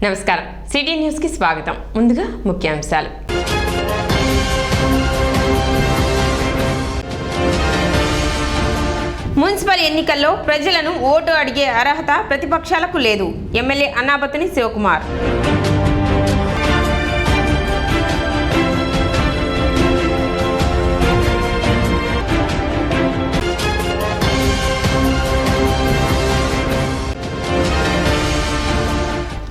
నమస్కారం, city news కి స్వాగతం. ముందుగా ముఖ్యాంశాలు. మున్సిపల్ ఎన్నికల్లో ప్రజలను ఓటు అడిగే అర్హత ప్రతిపక్షాలకు లేదు. ఎమ్మెల్యే అన్నాబత్తుని శివకుమార్.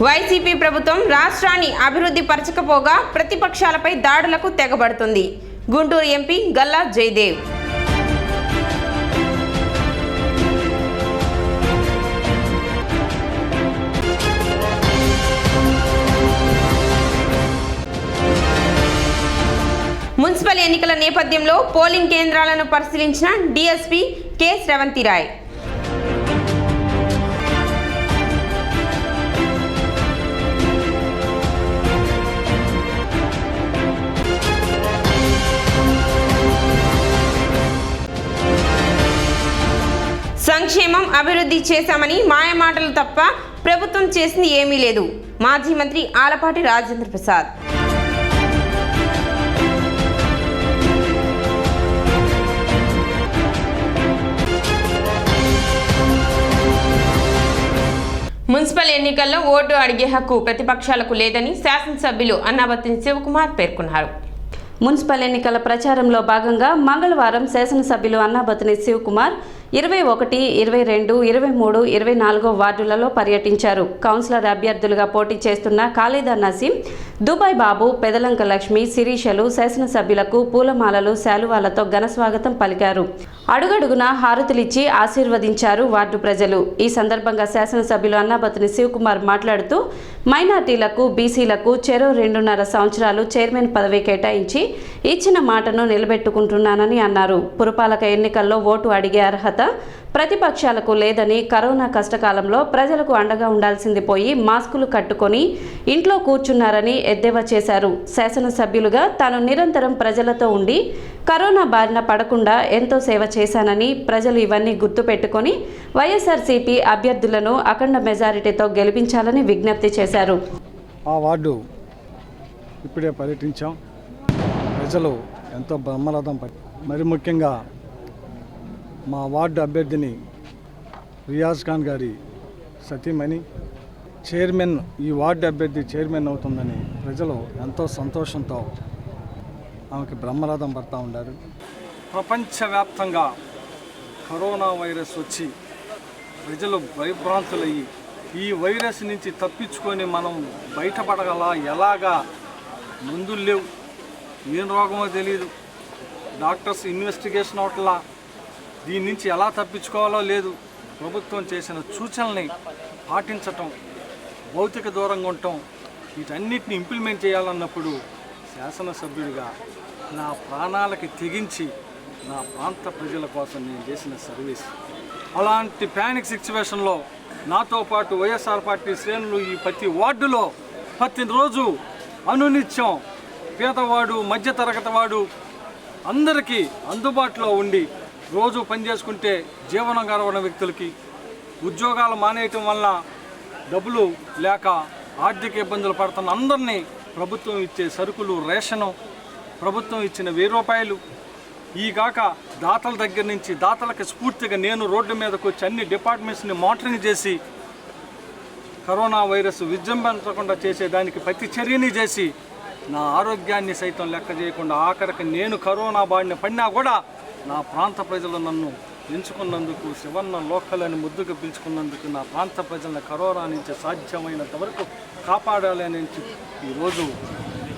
వైసీపీ ప్రభుత్వం రాష్ట్రాన్ని అభివృద్ధి పరచకపోగా ప్రతిపక్షాలపై దాడులకు తెగబడుతుంది. గుంటూరు ఎంపీ గల్లా జయదేవ్. మున్సిపల్ ఎన్నికల నేపథ్యంలో పోలింగ్ కేంద్రాలను పరిశీలించిన డీఎస్పీ కె శ్రవంతిరాయ్. సంక్షేమం అభివృద్ధి చేశామని మాయమాటలు తప్ప ప్రభుత్వం చేసింది ఏమీ లేదు. మాజీ మంత్రి ఆలపాటి రాజేంద్ర ప్రసాద్. మున్సిపల్ ఎన్నికల్లో ఓటు అడిగే హక్కు ప్రతిపక్షాలకు లేదని శాసనసభ్యులు అన్నాబత్తుని శివకుమార్ పేర్కొన్నారు. మున్సిపల్ ఎన్నికల ప్రచారంలో భాగంగా మంగళవారం శాసనసభ్యులు అన్నాబత్తుని శివకుమార్ 21, 22, 23, 24 వార్డులలో పర్యటించారు. కౌన్సిలర్ అభ్యర్థులుగా పోటీ చేస్తున్న ఖాళీదా నసీం, దుబాయ్ బాబు, పెదలంక లక్ష్మి, శిరీషలు శాసనసభ్యులకు పూలమాలలు, శాలువాలతో ఘనస్వాగతం పలికారు. అడుగడుగున హారతులిచ్చి ఆశీర్వదించారు వార్డు ప్రజలు. ఈ సందర్భంగా శాసనసభ్యులు అన్నాబత్తుని శివకుమార్ మాట్లాడుతూ మైనార్టీలకు, బీసీలకు చెరో 2.5 సంవత్సరాలు చైర్మన్ పదవి కేటాయించి ఇచ్చిన మాటను నిలబెట్టుకుంటున్నానని అన్నారు. పురపాలక ఎన్నికల్లో ఓటు అడిగే అర్హత ప్రతిపక్షాలకు లేదని, కరోనా కష్టకాలంలో ప్రజలకు అండగా ఉండాల్సింది పోయి మాస్కులు కట్టుకొని ఇంట్లో కూర్చున్నారని ఎద్దేవా చేశారు. శాసనసభ్యులుగా తాను నిరంతరం ప్రజలతో ఉండి కరోనా బారిన పడకుండా ఎంతో సేవ చేశానని, ప్రజలు ఇవన్నీ గుర్తుపెట్టుకొని వైఎస్ఆర్సీపీ అభ్యర్థులను అఖండ మెజారిటీతో గెలిపించాలని విజ్ఞప్తి చేశారు. ఆ వార్డు ఇప్పుడే పర్యటించాం. ప్రజలు ఎంతో బ్రహ్మరథం మరి ముఖ్యంగా మా వార్డు అభ్యర్థిని రియాజ్ ఖాన్ గారి సతీమణి చైర్మన్, ఈ వార్డు అభ్యర్థి చైర్మన్ అవుతుందని ప్రజలు ఎంతో సంతోషంతో ఆమెకి బ్రహ్మరథం పడతా ఉన్నారు. ప్రపంచవ్యాప్తంగా కరోనా వైరస్ వచ్చి ప్రజలు భయభ్రాంతులయ్యి ఈ వైరస్ నుంచి తప్పించుకొని మనం బయటపడగల ఎలాగా మందులు లేవు, ఏం రోగమో తెలియదు, డాక్టర్స్ ఇన్వెస్టిగేషన్ అవట్లా, దీని నుంచి ఎలా తప్పించుకోవాలో లేదు. ప్రభుత్వం చేసిన సూచనల్ని పాటించటం, భౌతిక దూరంగా ఉండటం, వీటన్నిటిని ఇంప్లిమెంట్ చేయాలన్నప్పుడు శాసనసభ్యుడిగా నా ప్రాణాలకి తెగించి నా ప్రాంత ప్రజల కోసం నేను చేసిన సర్వీస్. అలాంటి ప్యానిక్ సిచ్యువేషన్లో నాతో పాటు వైఎస్ఆర్ పార్టీ శ్రేణులు ఈ ప్రతి వార్డులో ప్రతిరోజు అనునిత్యం పేదవాడు, మధ్యతరగతి వాడు అందరికీ అందుబాటులో ఉండి రోజు పనిచేసుకుంటే జీవనం గడవని వ్యక్తులకి, ఉద్యోగాలు మానేయటం వల్ల డబ్బులు లేక ఆర్థిక ఇబ్బందులు పడుతున్న అందరినీ ప్రభుత్వం ఇచ్చే సరుకులు, రేషను, ప్రభుత్వం ఇచ్చిన 1000 రూపాయలు, ఈ కాక దాతల దగ్గర నుంచి దాతలకు స్ఫూర్తిగా నేను రోడ్డు మీదకి వచ్చి అన్ని డిపార్ట్మెంట్స్ని మానిటరింగ్ చేసి కరోనా వైరస్ విజృంభించకుండా చేసేదానికి ప్రతి చర్యని చేసి నా ఆరోగ్యాన్ని సైతం లెక్క చేయకుండా ఆఖరికి నేను కరోనా బారిన పడినా కూడా నా ప్రాంత ప్రజలు నన్ను ఎంచుకున్నందుకు, శివన్న లోకల్ అని ముద్దుగా పిలుచుకున్నందుకు, నా ప్రాంత ప్రజలను కరోనా నుంచి సాధ్యమైనంత వరకు కాపాడాలి అని ఈరోజు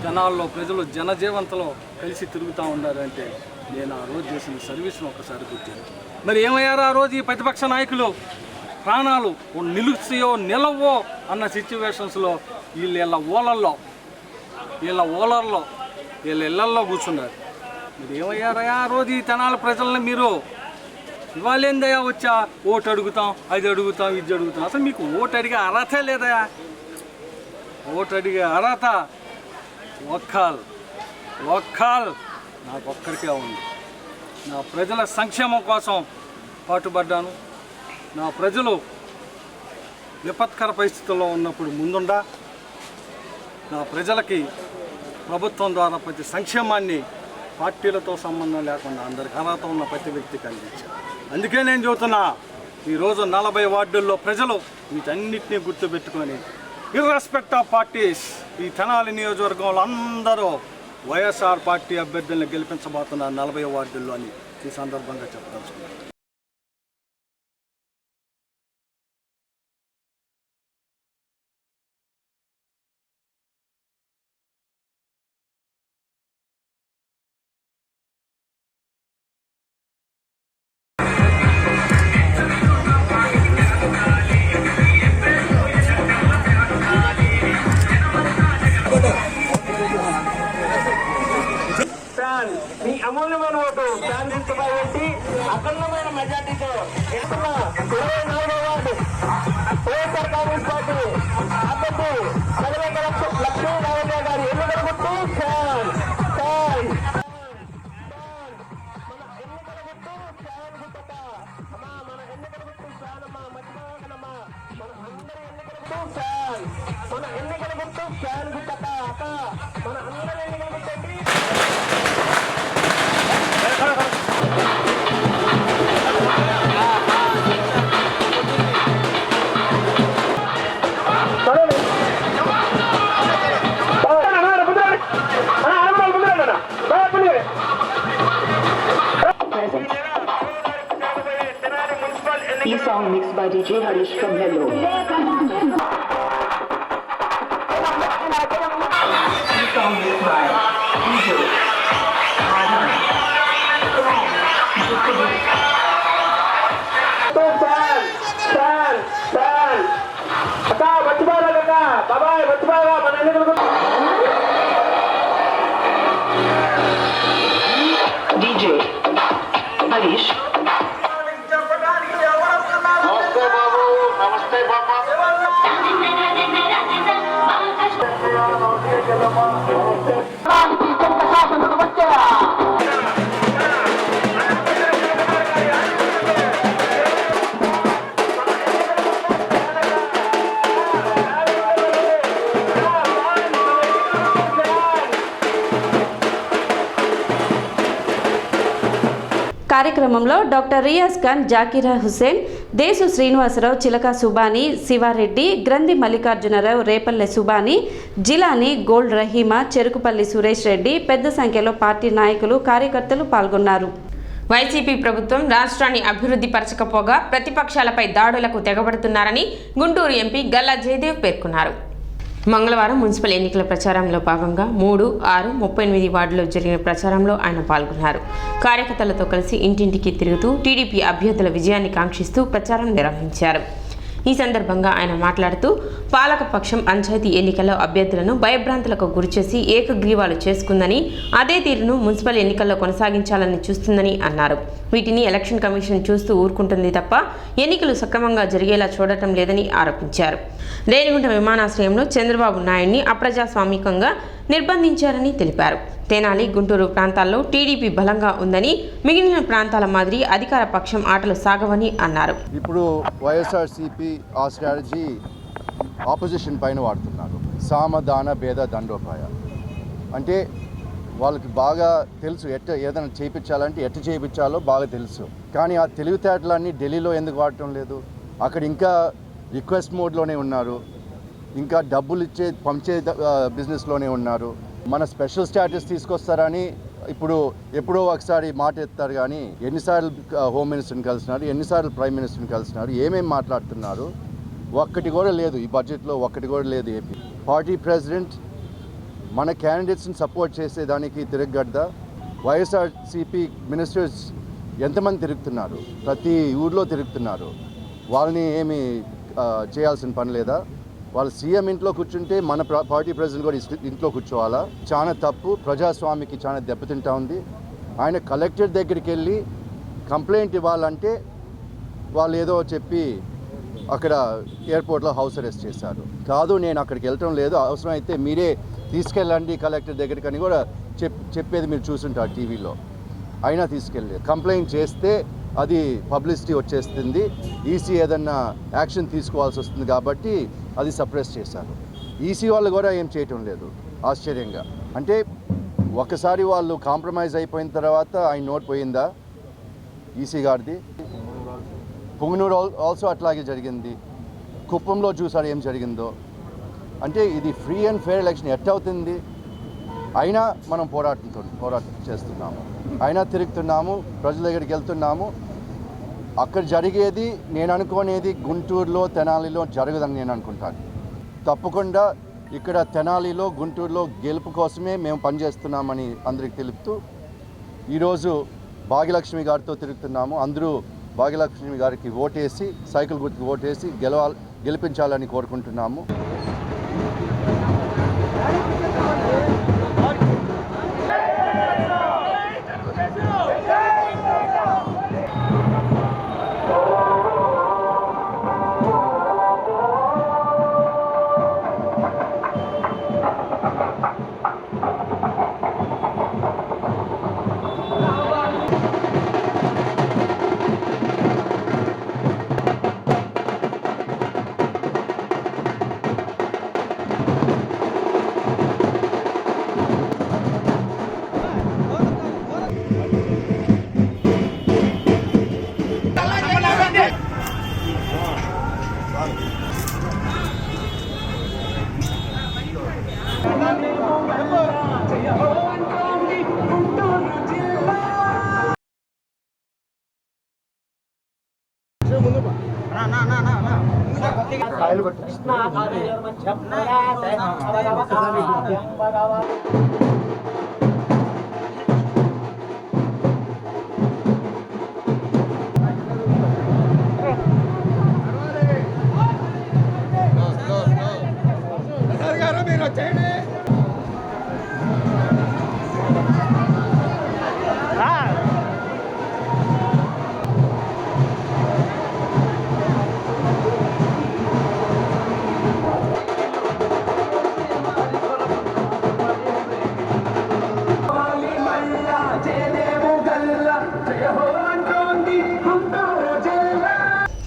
జనాల్లో ప్రజలు జనజీవంతలో కలిసి తిరుగుతూ ఉన్నారంటే నేను ఆ రోజు చేసిన సర్వీస్ను ఒకసారి గుర్తించాను. మరి ఏమయ్యారు ఆ రోజు ఈ ప్రతిపక్ష నాయకులు? ప్రాణాలు నిలుస్తాయో నిలవో అన్న సిచ్యువేషన్స్లో వీళ్ళ ఓలల్లో వీళ్ళ ఇళ్లల్లో కూర్చున్నారు. మీరు ఏమయ్యారయా ఆ రోజు ఈ తెనాలి ప్రజల్ని మీరు ఇవాళేందయా వచ్చా ఓటు అడుగుతాం, అది అడుగుతాం, ఇది అడుగుతాం. అసలు మీకు ఓటు అడిగే అర్హత లేదయా. ఓటు అడిగే అర్హత ఒక్కల్ నాకొక్కడికే ఉంది. నా ప్రజల సంక్షేమం కోసం పాటుపడ్డాను. నా ప్రజలు విపత్కర పరిస్థితుల్లో ఉన్నప్పుడు ముందుండా ప్రజలకి ప్రభుత్వం ద్వారా ప్రతి సంక్షేమాన్ని పార్టీలతో సంబంధం లేకుండా అందరికి అర్హత ఉన్న ప్రతి వ్యక్తికి అందించారు. అందుకే నేను చెబుతున్నా, ఈరోజు 40 వార్డుల్లో ప్రజలు వీటన్నిటినీ గుర్తుపెట్టుకొని ఇర్రెస్పెక్ట్ ఆఫ్ పార్టీస్ ఈ తెనాలి నియోజకవర్గంలో అందరూ వైఎస్ఆర్ పార్టీ అభ్యర్థులను గెలిపించబోతున్నారు 40 వార్డుల్లో అని ఈ సందర్భంగా చెప్పదలుచుకున్నాను. మీ అమూల్యమైన ఓటు ఫ్యాన్ గుర్తుపై పెట్టి అఖండమైన మెజార్టీతో ఎత్తున్న 24వ వార్డు వైఎస్ఆర్ కాంగ్రెస్ పార్టీ అభ్యర్థి లక్ష్మీనారాయణ గారి ఎన్నికల గుర్తు ఫ్యాన్ ఫ్యాన్ మన ఎన్నికల గుర్తు ఫ్యాన్ అమ్మా, మర్చిపోకనమ్మా. మన ఎన్నికల గుర్తు ఫ్యాన్ గుర్తట అక్క, మన అందరి ఎన్నికల గుర్తు E song mixed by DJ Harish from Hello. E song mixed by DJ బాబాయ్ మర్చిపోగా మన ఎన్నికలకు DJ Harish. నమస్తే బాబు, నమస్తే బాబా. కార్యక్రమంలో డాక్టర్ రియాజ్ ఖాన్, జాకీరా హుసేన్, దేశు శ్రీనివాసరావు, చిలక సుబాని, శివారెడ్డి, గ్రంథి మల్లికార్జునరావు, రేపల్లె సుబాని, జిలాని, గోల్డ్ రహీమా, చెరుకుపల్లి సురేష్ రెడ్డి పెద్ద సంఖ్యలో పార్టీ నాయకులు, కార్యకర్తలు పాల్గొన్నారు. వైసీపీ ప్రభుత్వం రాష్ట్రాన్ని అభివృద్ధి పరచకపోగా ప్రతిపక్షాలపై దాడులకు తెగబడుతున్నారని గుంటూరు ఎంపీ గల్లా జయదేవ్ పేర్కొన్నారు. మంగళవారం మున్సిపల్ ఎన్నికల ప్రచారంలో భాగంగా 3, 6, 38 వార్డులో జరిగిన ప్రచారంలో ఆయన పాల్గొన్నారు. కార్యకర్తలతో కలిసి ఇంటింటికి తిరుగుతూ టీడీపీ అభ్యర్థుల విజయాన్ని కాంక్షిస్తూ ప్రచారం నిర్వహించారు. ఈ సందర్భంగా ఆయన మాట్లాడుతూ పాలకపక్షం పంచాయతీ ఎన్నికల్లో అభ్యర్థులను భయభ్రాంతులకు గురిచేసి ఏకగ్రీవాలు చేసుకుందని, అదే తీరును మున్సిపల్ ఎన్నికల్లో కొనసాగించాలని చూస్తుందని అన్నారు. వీటిని ఎలక్షన్ కమిషన్ చూస్తూ ఊరుకుంటుంది తప్ప ఎన్నికలు సక్రమంగా జరిగేలా చూడటం లేదని ఆరోపించారు. రేణిగుంట విమానాశ్రయంలో చంద్రబాబు నాయుడిని అప్రజాస్వామికంగా నిర్బంధించారని తెలిపారు. తెనాలి, గుంటూరు ప్రాంతాల్లో టీడీపీ బలంగా ఉందని, మిగిలిన ప్రాంతాల మాదిరి అధికార పక్షం ఆటలు సాగవని అన్నారు. ఇప్పుడు వైఎస్ఆర్సీపీ ఆ స్ట్రాటజీ ఆపోజిషన్ పైన వాడుతున్నారు. సామదాన భేద దండోపాయ అంటే వాళ్ళకి బాగా తెలుసు ఏదైనా చేయించాలంటే ఎట్ట చేయించాలో బాగా తెలుసు. కానీ ఆ తెలివితేటలన్నీ ఢిల్లీలో ఎందుకు వాడటం లేదు? అక్కడ ఇంకా రిక్వెస్ట్ మోడ్లోనే ఉన్నారు, ఇంకా డబ్బులు పంచే బిజినెస్లోనే ఉన్నారు. మన స్పెషల్ స్టాటస్ తీసుకొస్తారని ఇప్పుడు ఎప్పుడో ఒకసారి మాట ఎత్తారు, కానీ ఎన్నిసార్లు హోమ్ మినిస్టర్ని కలిసినారు, ఎన్నిసార్లు ప్రైమ్ మినిస్టర్ని కలిసినారు, ఏమేమి మాట్లాడుతున్నారు? ఒక్కటి కూడా లేదు ఈ బడ్జెట్లో, ఒక్కటి కూడా లేదు. ఏపీ పార్టీ ప్రెసిడెంట్ మన క్యాండిడేట్స్ని సపోర్ట్ చేసేదానికి తిరగడ్డా. వైఎస్ఆర్సీపీ మినిస్టర్స్ ఎంతమంది తిరుగుతున్నారు? ప్రతి ఊర్లో తిరుగుతున్నారు. వాళ్ళని ఏమి చేయాల్సిన పని లేదా? వాళ్ళు సీఎం ఇంట్లో కూర్చుంటే మన పార్టీ ప్రెసిడెంట్ కూడా ఇంట్లో కూర్చోవాలా? చాలా తప్పు. ప్రజాస్వామికి చాలా దెబ్బతింటా ఉంది. ఆయన కలెక్టర్ దగ్గరికి వెళ్ళి కంప్లైంట్ ఇవ్వాలంటే వాళ్ళు ఏదో చెప్పి అక్కడ ఎయిర్పోర్ట్లో హౌస్ అరెస్ట్ చేశారు. కాదు, నేను అక్కడికి వెళ్ళటం లేదు, అవసరం అయితే మీరే తీసుకెళ్ళండి కలెక్టర్ దగ్గరికి అని కూడా చెప్పేది మీరు చూసుంటారు టీవీలో. అయినా తీసుకెళ్ళలేదు. కంప్లైంట్ చేస్తే అది పబ్లిసిటీ వచ్చేస్తుంది, ఈసీ ఏదన్నా యాక్షన్ తీసుకోవాల్సి వస్తుంది కాబట్టి అది సప్రెస్ చేశారు. ఈసీ వాళ్ళు కూడా ఏం చేయటం లేదు ఆశ్చర్యంగా. అంటే ఒకసారి వాళ్ళు కాంప్రమైజ్ అయిపోయిన తర్వాత ఆయన నోట్ పోయిందా ఈసీ గారిది. పుంగనూరు ఆల్సో అట్లాగే జరిగింది. కుప్పంలో చూసారు ఏం జరిగిందో. అంటే ఇది ఫ్రీ అండ్ ఫెయిర్ ఎలక్షన్ ఎట్టవుతుంది? అయినా మనం పోరాటం చేస్తున్నాము, అయినా తిరుగుతున్నాము, ప్రజల దగ్గరికి వెళ్తున్నాము. అక్కడ జరిగేది నేను అనుకునేది గుంటూరులో తెనాలిలో జరగదని నేను అనుకుంటాను. తప్పకుండా ఇక్కడ తెనాలిలో గుంటూరులో గెలుపు కోసమే మేము పనిచేస్తున్నామని అందరికి తెలుపుతూ ఈరోజు భాగ్యలక్ష్మి గారితో తిరుగుతున్నాము. అందరూ భాగ్యలక్ష్మి గారికి ఓటేసి, సైకిల్ గుర్తుకు ఓటేసి గెలిపించాలని కోరుకుంటున్నాము.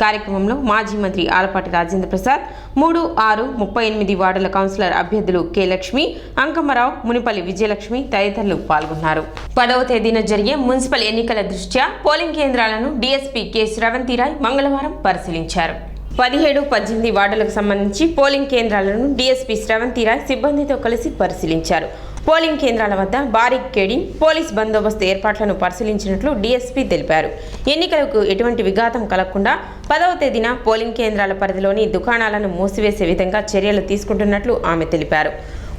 కార్యక్రమంలో మాజీ మంత్రి ఆలపాటి రాజేంద్ర ప్రసాద్, 3, 6, 38 వార్డుల కౌన్సిలర్ అభ్యర్థులు కె లక్ష్మి, అంకమ్మరావు, మునిపల్లి విజయలక్ష్మి తదితరులు పాల్గొన్నారు. 10వ తేదీన జరిగే మున్సిపల్ ఎన్నికల దృష్ట్యా పోలింగ్ కేంద్రాలను డీఎస్పీ కె శ్రవంతిరాయ్ మంగళవారం పరిశీలించారు. 17, 18 వార్డులకు సంబంధించి పోలింగ్ కేంద్రాలను డీఎస్పీ శ్రవంతిరాయ్ సిబ్బందితో కలిసి పరిశీలించారు. పోలింగ్ కేంద్రాల వద్ద బారికేడింగ్, పోలీస్ బందోబస్తు ఏర్పాట్లను పరిశీలించినట్లు డీఎస్పీ తెలిపారు. ఎన్నికలకు ఎటువంటి విఘాతం కలగకుండా 10వ తేదీన పోలింగ్ కేంద్రాల పరిధిలోని దుకాణాలను మూసివేసే విధంగా చర్యలు తీసుకుంటున్నట్లు ఆమె తెలిపారు.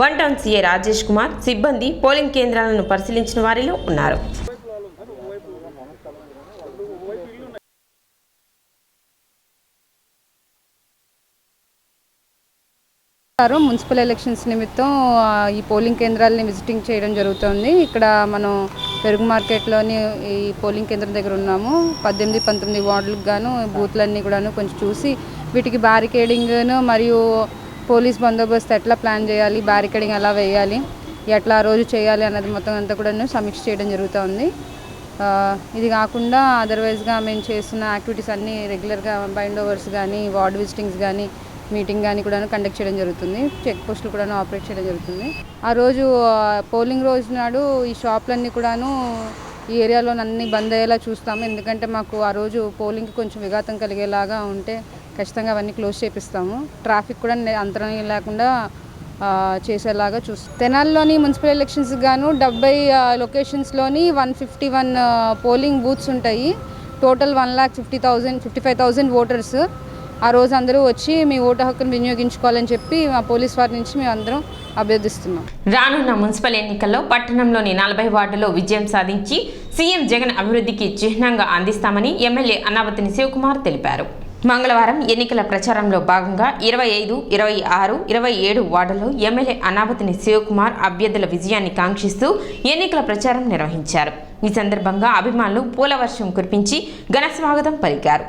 1 టౌన్ సీఏ రాజేష్ కుమార్ సిబ్బంది పోలింగ్ కేంద్రాలను పరిశీలించిన వారిలో ఉన్నారు. మున్సిపల్ ఎలక్షన్స్ నిమిత్తం ఈ పోలింగ్ కేంద్రాలని విజిటింగ్ చేయడం జరుగుతుంది. ఇక్కడ మనం పెరుగు మార్కెట్లోని ఈ పోలింగ్ కేంద్రం దగ్గర ఉన్నాము. 18, 19 వార్డులకు గాను బూత్లన్నీ కూడాను కొంచెం చూసి వీటికి బ్యారికేడింగ్ను మరియు పోలీస్ బందోబస్తు ఎట్లా ప్లాన్ చేయాలి, బ్యారికేడింగ్ ఎలా వేయాలి, ఎట్లా రోజు చేయాలి అన్నది మొత్తం అంతా కూడాను సమీక్ష చేయడం జరుగుతుంది. ఇది కాకుండా అదర్వైజ్గా మేము చేస్తున్న యాక్టివిటీస్ అన్నీ రెగ్యులర్గా బైండ్ ఓవర్స్ కానీ, వార్డ్ విజిటింగ్స్ కానీ, మీటింగ్ కానీ కూడా కండక్ట్ చేయడం జరుగుతుంది. చెక్ పోస్టులు కూడా ఆపరేట్ చేయడం జరుగుతుంది. ఆ రోజు పోలింగ్ రోజు నాడు ఈ షాపులన్నీ కూడాను ఈ ఏరియాలో అన్నీ బంద్ అయ్యేలా చూస్తాము. ఎందుకంటే మాకు ఆ రోజు పోలింగ్కి కొంచెం విఘాతం కలిగేలాగా ఉంటే ఖచ్చితంగా అవన్నీ క్లోజ్ చేపిస్తాము. ట్రాఫిక్ కూడా అంతరం లేకుండా చేసేలాగా చూస్తాం. తెనాలిలోని మున్సిపల్ ఎలక్షన్స్ గాను 70 లొకేషన్స్లోని 151 పోలింగ్ బూత్స్ ఉంటాయి. Total 1,55,000 voters. ఆ రోజు అందరూ వచ్చి మీ ఓటు హక్కును వినియోగించుకోవాలని చెప్పి మా పోలీస్ వారి నుంచి మేము అందరం అభ్యర్థిస్తున్నాం. రానున్న మున్సిపల్ ఎన్నికల్లో పట్టణంలోని 40 వార్డుల్లో విజయం సాధించి సీఎం జగన్ అభివృద్ధికి చిహ్నంగా అందిస్తామని ఎమ్మెల్యే అన్నాబతిని శివకుమార్ తెలిపారు. మంగళవారం ఎన్నికల ప్రచారంలో భాగంగా 25, 26, 27 వార్డుల్లో ఎమ్మెల్యే అన్నాబతిని శివకుమార్ అభ్యర్థుల విజయాన్ని కాంక్షిస్తూ ఎన్నికల ప్రచారం నిర్వహించారు. ఈ సందర్భంగా అభిమానులు పూల వర్షం కురిపించి ఘన స్వాగతం పలికారు.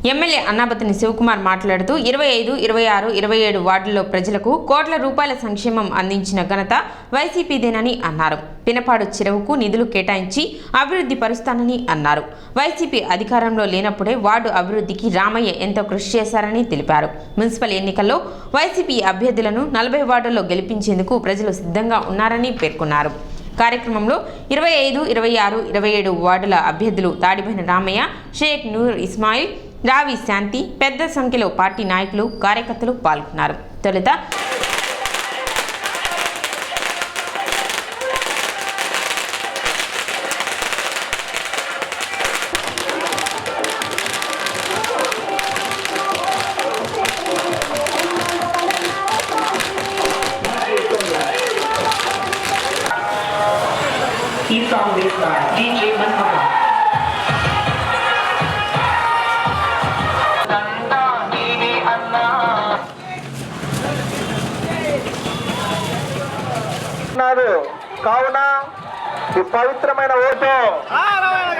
ఎమ్మెల్యే అన్నాబతిని శివకుమార్ మాట్లాడుతూ 25, 26, 27 వార్డుల్లో ప్రజలకు కోట్ల రూపాయల సంక్షేమం అందించిన ఘనత వైసీపీదేనని అన్నారు. పినపాడు చెరువుకు నిధులు కేటాయించి అభివృద్ధి పరుస్తానని అన్నారు. వైసీపీ అధికారంలో లేనప్పుడే వార్డు అభివృద్ధికి రామయ్య ఎంతో కృషి చేశారని తెలిపారు. మున్సిపల్ ఎన్నికల్లో వైసీపీ అభ్యర్థులను 40 వార్డుల్లో గెలిపించేందుకు ప్రజలు సిద్ధంగా ఉన్నారని పేర్కొన్నారు. కార్యక్రమంలో 25, 26, 27 వార్డుల అభ్యర్థులు తాడిబోయిన రామయ్య, షేక్ నూర్ ఇస్మాయిల్, రావి శాంతి పెద్ద సంఖ్యలో పార్టీ నాయకులు కార్యకర్తలు పాల్గొన్నారు. తొలుత ఈ song mixed by DJ Manmohan. కావున ఈ పవిత్రమైన ఓటు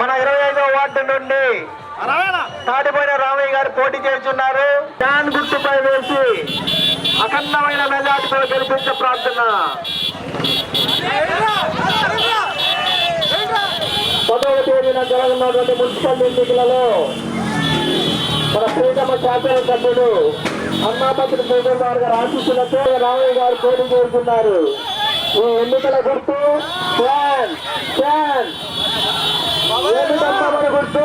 మన 25వ వార్డు నుండి తాడిపోయిన రామయ్య గారు పోటీ చేస్తున్నారు. ఫ్యాన్ గుర్తుపై వేసి అఖండమైన మెజార్టీతో గెలిపించే ప్రార్థన. 10వ తేదీన జరగనున్నటువంటి మున్సిపల్ ఎన్నికలలో మన ప్రియతమ శాసనసభ్యుడు అన్నాపతి శివకుమార్ గారు ఆశీస్సులతో రామయ్య గారు పోటీ చేస్తున్నారు. ఈ ఎన్నికల గుర్తు ఫ్యాన్ ఫ్యాన్ గుర్తు.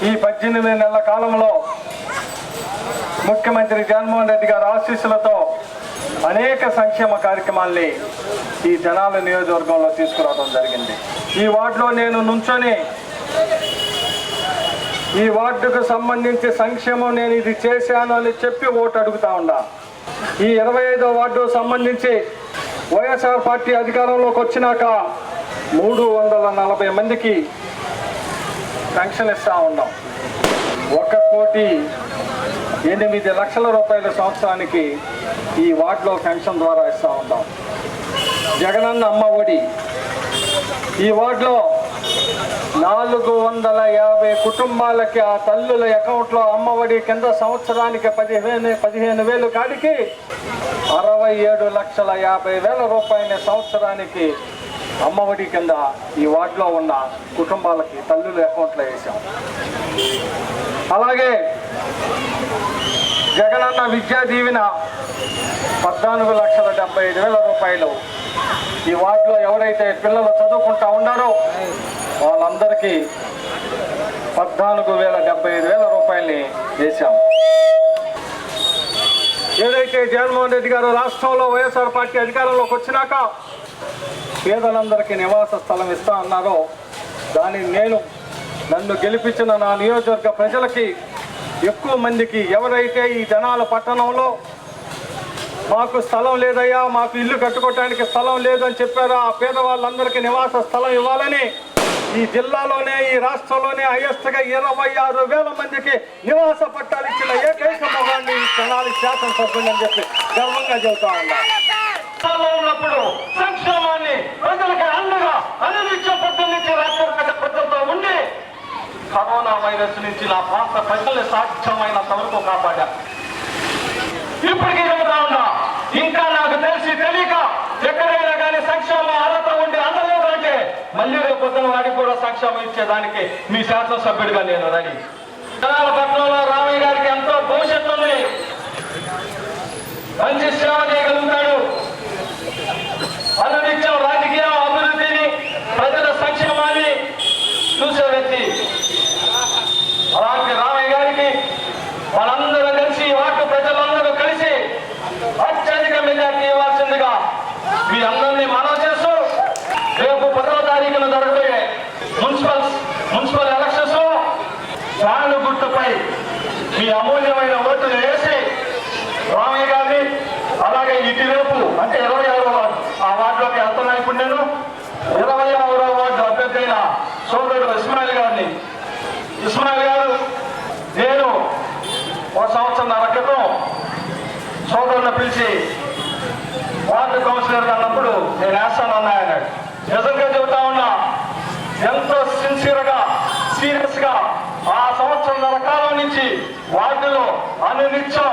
ఈ 18 నెలల కాలంలో ముఖ్యమంత్రి జగన్మోహన్ రెడ్డి గారి ఆశీస్సులతో అనేక సంక్షేమ కార్యక్రమాల్ని ఈ జనాల నియోజకవర్గంలో తీసుకురావడం జరిగింది. ఈ వార్డులో నేను నుంచొని ఈ వార్డుకు సంబంధించి సంక్షేమం నేను ఇది చేశాను అని చెప్పి ఓటు అడుగుతా ఉన్నా. ఈ 25వ వార్డు సంబంధించి వైఎస్ఆర్ పార్టీ అధికారంలోకి వచ్చినాక 340 మందికి పెన్షన్ ఇస్తూ ఉన్నాం. 1,08,00,000 రూపాయల సంవత్సరానికి ఈ వార్డులో పెన్షన్ ద్వారా ఇస్తూ ఉంటాం. జగనన్న అమ్మ ఒడి ఈ వార్డులో 450 కుటుంబాలకి ఆ తల్లుల అకౌంట్లో అమ్మ ఒడి కింద సంవత్సరానికి 15,000 కాడికి 67,50,000 రూపాయల సంవత్సరానికి అమ్మ ఒడి కింద ఈ వార్డులో ఉన్న కుటుంబాలకి తల్లుల అకౌంట్లో వేసాం. అలాగే జగనన్న విద్యా దీవెన 14,75,000 రూపాయలు ఈ వార్డులో ఎవరైతే పిల్లలు చదువుకుంటా ఉన్నారో వాళ్ళందరికీ 14,75,000 రూపాయలని వేశాం. ఏదైతే జగన్మోహన్ రెడ్డి గారు రాష్ట్రంలో వైఎస్ఆర్ పార్టీ అధికారంలోకి వచ్చినాక పేదలందరికీ నివాస స్థలం ఇస్తా అన్నారో దానిని నన్ను గెలిపించిన నా నియోజకవర్గ ప్రజలకి ఎక్కువ మందికి ఎవరైతే ఈ జనాల పట్టణంలో మాకు స్థలం లేదయ్యా, మాకు ఇల్లు కట్టుకోవటానికి స్థలం లేదని చెప్పారో ఆ పేదవాళ్ళందరికీ నివాస స్థలం ఇవ్వాలని ఈ జిల్లాలోనే ఈ రాష్ట్రంలోనే హైయెస్ట్గా 26,000 మందికి నివాస పట్టాలు ఇచ్చిన ఏకైక మొగాన్ని జనాలి శాసనసభ్యులు అని చెప్పి గర్వంగా చెబుతా ఉన్నారు. ఉన్నప్పుడు సంక్షేమాన్ని ప్రజలకి అండగా అనినిత్యం పొద్దున్నుంచి రాష్ట్ర ప్రజలతో ఉండి కరోనా వైరస్ నుంచి నా ప్రాంత ప్రజల్ని సాధ్యమైనంత వరకు కాపాడా. ఇప్పటికీ చెబుతా ఉన్నా, ఇంకా నాకు తెలియక ఎక్కడైనా కానీ సంక్షేమం అర్హత ఉండి అందలేదు అంటే మళ్ళీ రేపు పొద్దున వాడికి కూడా సంక్షేమం ఇచ్చేదానికి మీ శాసనసభ్యుడిగా నేను రెడీ. పట్టణంలో రామయ్య గారికి ఎంతో భవిష్యత్తు ఉంది, మంచి సేవ చేయగలుగుతాడు. అనునిత్యం రాజకీయ అభివృద్ధిని ప్రజల సంక్షేమాన్ని చూసే వ్యక్తి. అలాంటి రామయ్య గారికి మనందరూ కలిసి వార్డు ప్రజలందరూ కలిసి అత్యధిక మెజార్టీ ఇవ్వాల్సిందిగా మీ అందరినీ మనవి చేస్తూ రేపు 10వ తారీఖున జరగబోయే మున్సిపల్ ఎలక్షన్స్ లో ఫ్యాన్ గుర్తుపై మీ అమూల్యమైన ఓటును వేసి రామయ్య గారిని అలాగే ఇటువైపు అంటే 26వ వార్డు ఆ వార్డులోకి వెళ్తున్నా ఇప్పుడు నేను సోదరులను పిలిచి వార్డు కౌన్సిలర్ అన్నప్పుడు నేను వేస్తాను అన్నాడు. నిజంగా చెబుతా ఉన్నా, ఎంతో సిన్సియర్గా సీరియస్గా ఆ సంవత్సరంన్నర కాలం నుంచి వార్డులో అనునిత్యం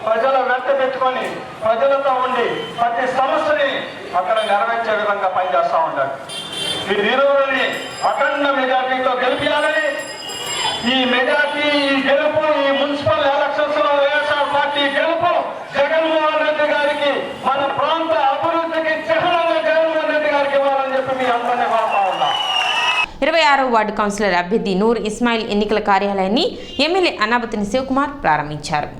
ప్రజల వెంట పెట్టుకొని ప్రజలతో ఉండి ప్రతి సమస్యని అక్కడ నెరవేర్చే విధంగా పనిచేస్తూ ఉంటాడు. ఈ నిరువుని అఖండ మెజార్టీతో గెలిపించాలని, ఈ మెజార్టీ ఈ గెలుపు ఈ మున్సిపల్ ఎలక్షన్స్ లో వైఎస్ఆర్ పార్టీ గెలుపు జగన్మోహన్ రెడ్డి గారికి, మన ప్రాంత అభివృద్ధికి చిహ్నంగా జగన్మోహన్ రెడ్డి గారికి ఇవ్వాలని చెప్పి మీ అందరినీ కోరుతా ఉన్నా. 26వ వార్డు కౌన్సిలర్ అభ్యర్థి నూర్ ఇస్మాయిల్ ఎన్నికల కార్యాలయాన్ని ఎమ్మెల్యే అన్నాబతిని శివకుమార్ ప్రారంభించారు.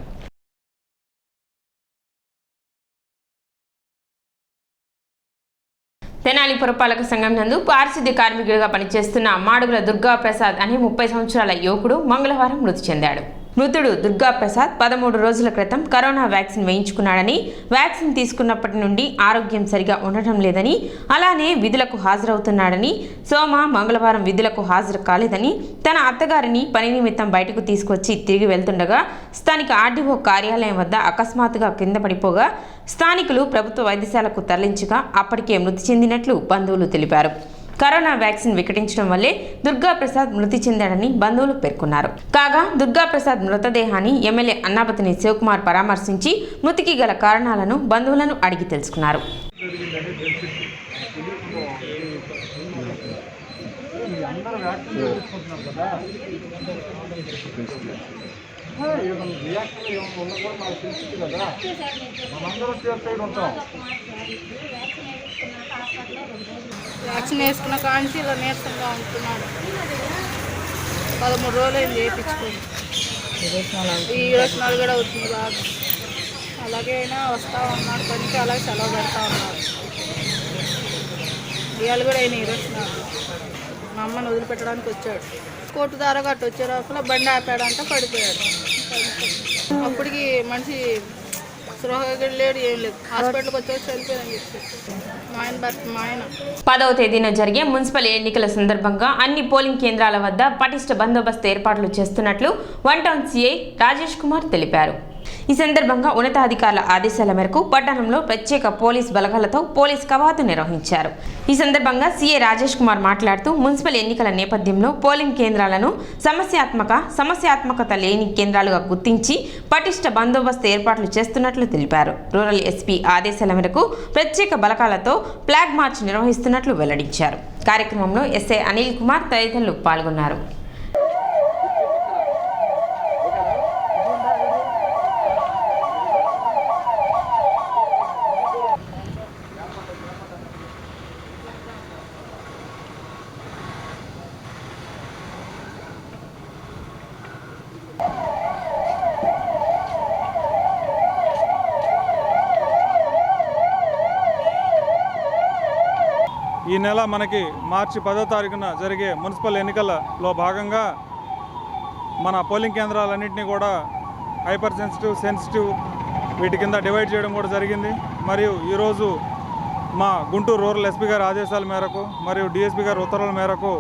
తెనాలి పురపాలక సంఘం నందు పారిశుద్ధ్య కార్మికుడిగా పనిచేస్తున్న మాడుగుల దుర్గా ప్రసాద్ అనే 30 సంవత్సరాల యువకుడు మంగళవారం మృతి చెందాడు. మృతుడు దుర్గా ప్రసాద్ 13 రోజుల క్రితం కరోనా వ్యాక్సిన్ వేయించుకున్నాడని, వ్యాక్సిన్ తీసుకున్నప్పటి నుండి ఆరోగ్యం సరిగా ఉండటం లేదని, అలానే విధులకు హాజరవుతున్నాడని, మంగళవారం విధులకు హాజరు కాలేదని, తన అత్తగారిని పని నిమిత్తం బయటకు తీసుకొచ్చి తిరిగి వెళ్తుండగా స్థానిక ఆర్డీఓ కార్యాలయం వద్ద అకస్మాత్తుగా కింద పడిపోగా స్థానికులు ప్రభుత్వ వైద్యశాలకు తరలించగా అప్పటికే మృతి చెందినట్లు బంధువులు తెలిపారు. కరోనా వ్యాక్సిన్ వికటించడం వల్లే దుర్గా ప్రసాద్ మృతి చెందాడని బంధువులు పేర్కొన్నారు. కాగా దుర్గా ప్రసాద్ మృతదేహాన్ని ఎమ్మెల్యే అన్నాబతిని శివకుమార్ పరామర్శించి మృతికి గల కారణాలను బంధువులను అడిగి తెలుసుకున్నారు. వ్యాక్సిన్ వేసుకున్న కాంచి ఇలా నీరసంగా ఉంటున్నాడు. 13 రోజులైంది వేయించుకొని, ఈ రోజు 4 అవుతుంది బాగా. అలాగే అయినా వస్తూ ఉన్నాడు పనికి, అలాగే సెలవు పెడతా ఉన్నాడు. ఇవాళ కూడా అయినా ఈరోజు మా అమ్మని వదిలిపెట్టడానికి వచ్చాడు. కోర్టు ద్వారా గట్టు వచ్చే లోపల బండి ఆపాడంట, పడిపోయాడు. అప్పటికి మనిషి సృహగా లేడు, ఏం లేదు. హాస్పిటల్కి వచ్చి చనిపోయాడని చెప్పి మా ఆయన 10వ తేదీన జరిగే మున్సిపల్ ఎన్నికల సందర్భంగా అన్ని పోలింగ్ కేంద్రాల వద్ద పటిష్ట బందోబస్తు ఏర్పాట్లు చేస్తున్నట్లు 1 టౌన్ సీఐ రాజేష్ కుమార్ తెలిపారు. ఈ సందర్భంగా ఉన్నతాధికారుల ఆదేశాల మేరకు పట్టణంలో ప్రత్యేక పోలీస్ బలగాలతో పోలీస్ కవాతు నిర్వహించారు. ఈ సందర్భంగా సీఐ రాజేష్ కుమార్ మాట్లాడుతూ మున్సిపల్ ఎన్నికల నేపథ్యంలో పోలింగ్ కేంద్రాలను సమస్యాత్మకత లేని కేంద్రాలుగా గుర్తించి పటిష్ట బందోబస్తు ఏర్పాట్లు చేస్తున్నట్లు తెలిపారు. రూరల్ ఎస్పీ ఆదేశాల మేరకు ప్రత్యేక బలగాలతో ఫ్లాగ్ మార్చ్ నిర్వహిస్తున్నట్లు వెల్లడించారు. కార్యక్రమంలో ఎస్ఐ అనిల్ కుమార్ తదితరులు పాల్గొన్నారు. ఈ నెల మనకి మార్చి 10వ తారీఖున జరిగే మున్సిపల్ ఎన్నికలలో భాగంగా మన పోలింగ్ కేంద్రాలన్నింటినీ కూడా హైపర్ సెన్సిటివ్ వీటి కింద డివైడ్ చేయడం కూడా జరిగింది. మరియు ఈరోజు మా గుంటూరు రూరల్ ఎస్పీ గారి ఆదేశాల మేరకు మరియు డిఎస్పీ గారి ఉత్తర్వుల మేరకు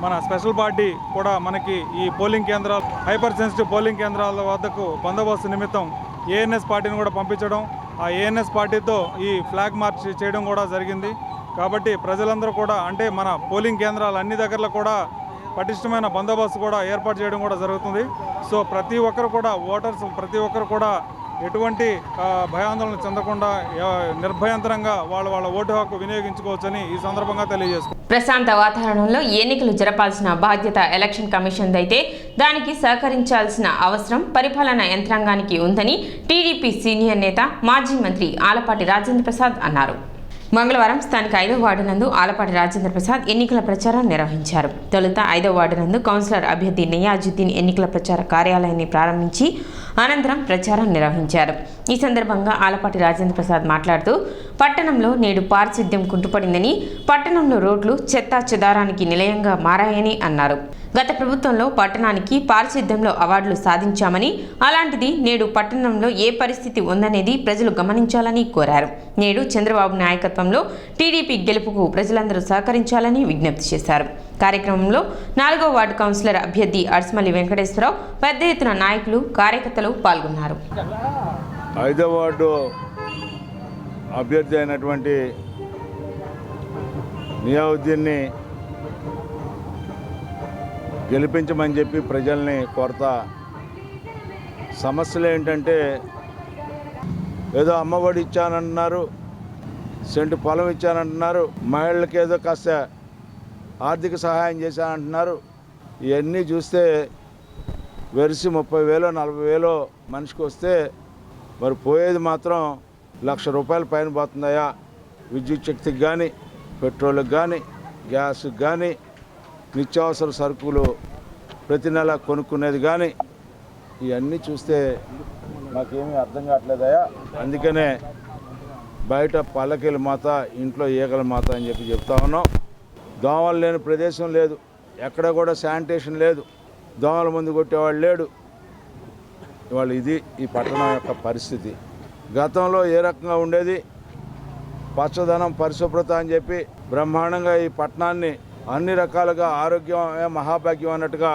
మన స్పెషల్ పార్టీ కూడా మనకి ఈ పోలింగ్ కేంద్రాలు హైపర్ సెన్సిటివ్ పోలింగ్ కేంద్రాల వద్దకు బందోబస్తు నిమిత్తం ఏఎన్ఎస్ పార్టీని కూడా పంపించడం, ఆ ఏఎన్ఎస్ పార్టీతో ఈ ఫ్లాగ్ మార్చ్ చేయడం కూడా జరిగింది. కాబట్టి ప్రజలందరూ కూడా అంటే మన పోలింగ్ కేంద్రాలు అన్ని దగ్గరలో కూడా పటిష్టమైన బందోబస్తు కూడా ఏర్పాటు చేయడం కూడా జరుగుతుంది. సో ప్రతి ఒక్కరు కూడా ఓటర్స్ ప్రతి ఒక్కరు కూడా ఎటువంటి భయాందోళన చెందకుండా నిర్భయంతరంగా వాళ్ళ ఓటు హక్కు వినియోగించుకోవచ్చని ఈ సందర్భంగా తెలియజేస్తున్నారు. ప్రశాంత వాతావరణంలో ఎన్నికలు జరపాల్సిన బాధ్యత ఎలక్షన్ కమిషన్ అయితే దానికి సహకరించాల్సిన అవసరం పరిపాలనా యంత్రాంగానికి ఉందని టీడీపీ సీనియర్ నేత మాజీ మంత్రి ఆలపాటి రాజేంద్ర ప్రసాద్ అన్నారు. మంగళవారం స్థానిక 5వ వార్డు నందు ఆలపాటి రాజేంద్ర ప్రసాద్ ఎన్నికల ప్రచారం నిర్వహించారు. తొలుత 5వ వార్డు నందు కౌన్సిలర్ అభ్యర్థి నియాజుద్దీన్ ఎన్నికల ప్రచార కార్యాలయాన్ని ప్రారంభించి అనంతరం ప్రచారం నిర్వహించారు. ఈ సందర్భంగా ఆలపాటి రాజేంద్ర ప్రసాద్ మాట్లాడుతూ పట్టణంలో నేడు పారిశుద్ధ్యం కుంటుపడిందని, పట్టణంలో రోడ్లు చెత్తా చెదారానికి నిలయంగా మారాయని అన్నారు. గత ప్రభుత్వంలో పట్టణానికి పారిశుద్ధ్యంలో అవార్డులు సాధించామని, అలాంటిది నేడు పట్టణంలో ఏ పరిస్థితి ఉందనేది ప్రజలు గమనించాలని కోరారు. నేడు చంద్రబాబు నాయకత్వంలో టీడీపీ గెలుపుకు ప్రజలందరూ సహకరించాలని విజ్ఞప్తి చేశారు. కార్యక్రమంలో 4వ వార్డు కౌన్సిలర్ అభ్యర్థి అర్స్మల్లి వెంకటేశ్వరరావు, పెద్ద ఎత్తున నాయకులు కార్యకర్తలు పాల్గొన్నారు. 5వ వార్డు అభ్యర్థి అయినటువంటి నియావుద్దీన్ని గెలిపించమని చెప్పి ప్రజల్ని కోరతా. సమస్యలు ఏంటంటే ఏదో అమ్మఒడి ఇచ్చానంటున్నారు, సెంటు పొలం ఇచ్చానంటున్నారు, మహిళలకు ఏదో కాస్త ఆర్థిక సహాయం చేశానంటున్నారు. ఇవన్నీ చూస్తే వెరిసి 30,000 40,000 మనిషికి వస్తే మరి పోయేది మాత్రం ₹1,00,000 పైన పోతుందయా. విద్యుత్ శక్తికి కానీ, పెట్రోల్కి కానీ, గ్యాస్కి కానీ, నిత్యావసర సరుకులు ప్రతి నెల కొనుక్కునేది కానీ ఇవన్నీ చూస్తే నాకేమీ అర్థం కావట్లేదయా. అందుకనే బయట పల్లకీల మాత, ఇంట్లో ఈగల మాత అని చెప్పి చెప్తా ఉన్నాం. దోమలు లేని ప్రదేశం లేదు, ఎక్కడ కూడా శానిటేషన్ లేదు, దోమల మందు కొట్టేవాళ్ళు లేడు. ఇవాళ ఇది ఈ పట్టణం యొక్క పరిస్థితి. గతంలో ఏ రకంగా ఉండేది, పచ్చదనం పరిశుభ్రత అని చెప్పి బ్రహ్మాండంగా ఈ పట్టణాన్ని అన్ని రకాలుగా ఆరోగ్యమే మహాభాగ్యం అన్నట్టుగా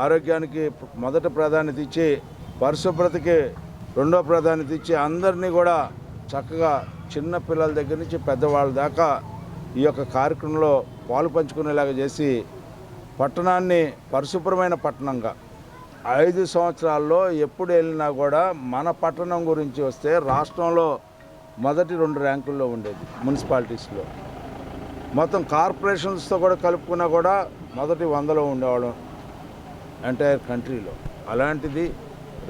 ఆరోగ్యానికి మొదట ప్రాధాన్యత ఇచ్చి, పరిశుభ్రతకి రెండో ప్రాధాన్యత ఇచ్చి, అందరినీ కూడా చక్కగా చిన్న పిల్లల దగ్గర నుంచి పెద్దవాళ్ళ దాకా ఈ యొక్క కార్యక్రమంలో పాలు పంచుకునేలాగా చేసి పట్టణాన్ని పరిశుభ్రమైన పట్టణంగా 5 సంవత్సరాల్లో ఎప్పుడు వెళ్ళినా కూడా మన పట్టణం గురించి వస్తే రాష్ట్రంలో మొదటి 2 ర్యాంకుల్లో ఉండేది. మున్సిపాలిటీస్లో మొత్తం కార్పొరేషన్స్తో కూడా కలుపుకున్నా కూడా మొదటి 100లో ఉండేవాళ్ళం ఎంటైర్ కంట్రీలో. అలాంటిది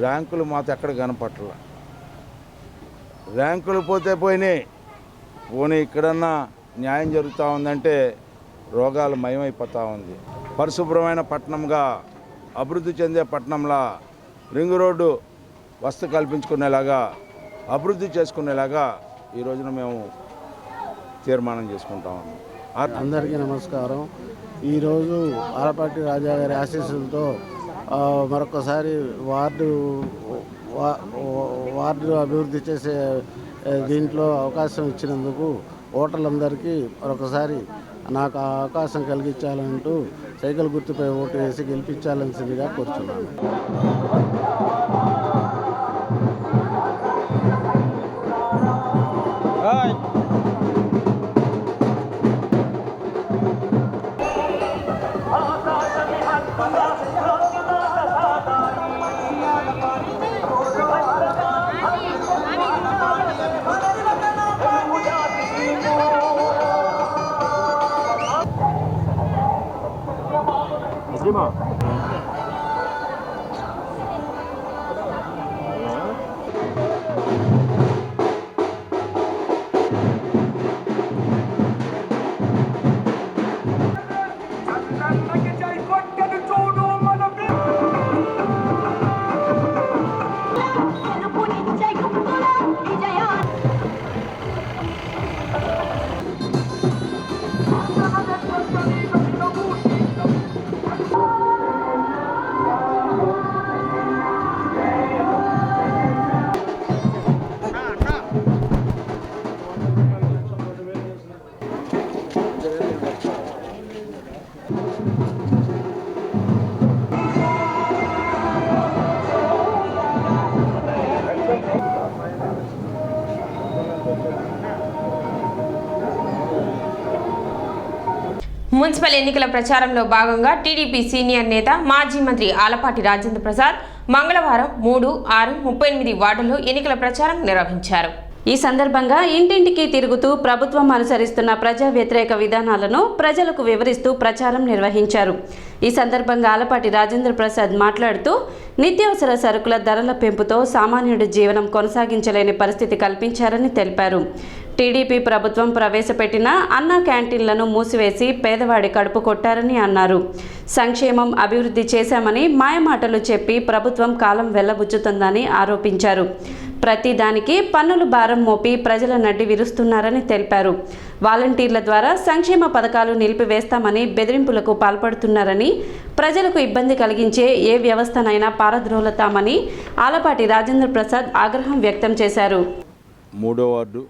ర్యాంకులు మాత్రం ఎక్కడ కనపట్ల. ర్యాంకులు పోతే పోయినాయి, పోనీ ఇక్కడన్నా న్యాయం జరుగుతూ ఉందంటే రోగాలు మయమైపోతూ ఉంది. పరిశుభ్రమైన పట్టణంగా అభివృద్ధి చెందే పట్టణంలా రింగ్ రోడ్డు వసతి కల్పించుకునేలాగా, అభివృద్ధి చేసుకునేలాగా ఈ రోజున మేము తీర్మానం చేసుకుంటాము. అందరికీ నమస్కారం. ఈరోజు ఆలపాటి రాజా గారి ఆశీస్సులతో మరొకసారి వార్డు అభివృద్ధి చేసే దీంట్లో అవకాశం ఇచ్చినందుకు ఓటర్లందరికీ మరొకసారి నాకు ఆ అవకాశం కలిగించాలంటూ సైకిల్ గుర్తుపై ఓటు వేసి గెలిపించాల్సిందిగా కోరుతున్నాను. మున్సిపల్ ఎన్నికల ప్రచారంలో భాగంగా టీడీపీ సీనియర్ నేత మాజీ మంత్రి ఆలపాటి రాజేంద్ర ప్రసాద్ మంగళవారం 3, 6, 38 వార్డుల్లో ఎన్నికల ప్రచారం నిర్వహించారు. ఈ సందర్భంగా ఇంటింటికి తిరుగుతూ ప్రభుత్వం అనుసరిస్తున్న ప్రజా వ్యతిరేక విధానాలను ప్రజలకు వివరిస్తూ ప్రచారం నిర్వహించారు. ఈ సందర్భంగా ఆలపాటి రాజేంద్ర ప్రసాద్ మాట్లాడుతూ నిత్యావసర సరుకుల ధరల పెంపుతో సామాన్యుడి జీవనం కొనసాగించలేని పరిస్థితి కల్పించారని తెలిపారు. టీడీపీ ప్రభుత్వం ప్రవేశపెట్టిన అన్నా క్యాంటీన్లను మూసివేసి పేదవాడి కడుపు కొట్టారని అన్నారు. సంక్షేమం, అభివృద్ధి చేశామని మాయమాటలు చెప్పి ప్రభుత్వం కాలం వెళ్లబుచ్చుతుందని ఆరోపించారు. ప్రతి దానికి పన్నుల భారం మోపి ప్రజల నడ్డి విరుస్తున్నారని తెలిపారు. వాలంటీర్ల ద్వారా సంక్షేమ పథకాలు నిలిపివేస్తామని బెదిరింపులకు పాల్పడుతున్నారని, ప్రజలకు ఇబ్బంది కలిగించే ఏ వ్యవస్థనైనా పారద్రోలుతామని ఆలపాటి రాజేంద్ర ప్రసాద్ ఆగ్రహం వ్యక్తం చేశారు. 3వ వార్డు,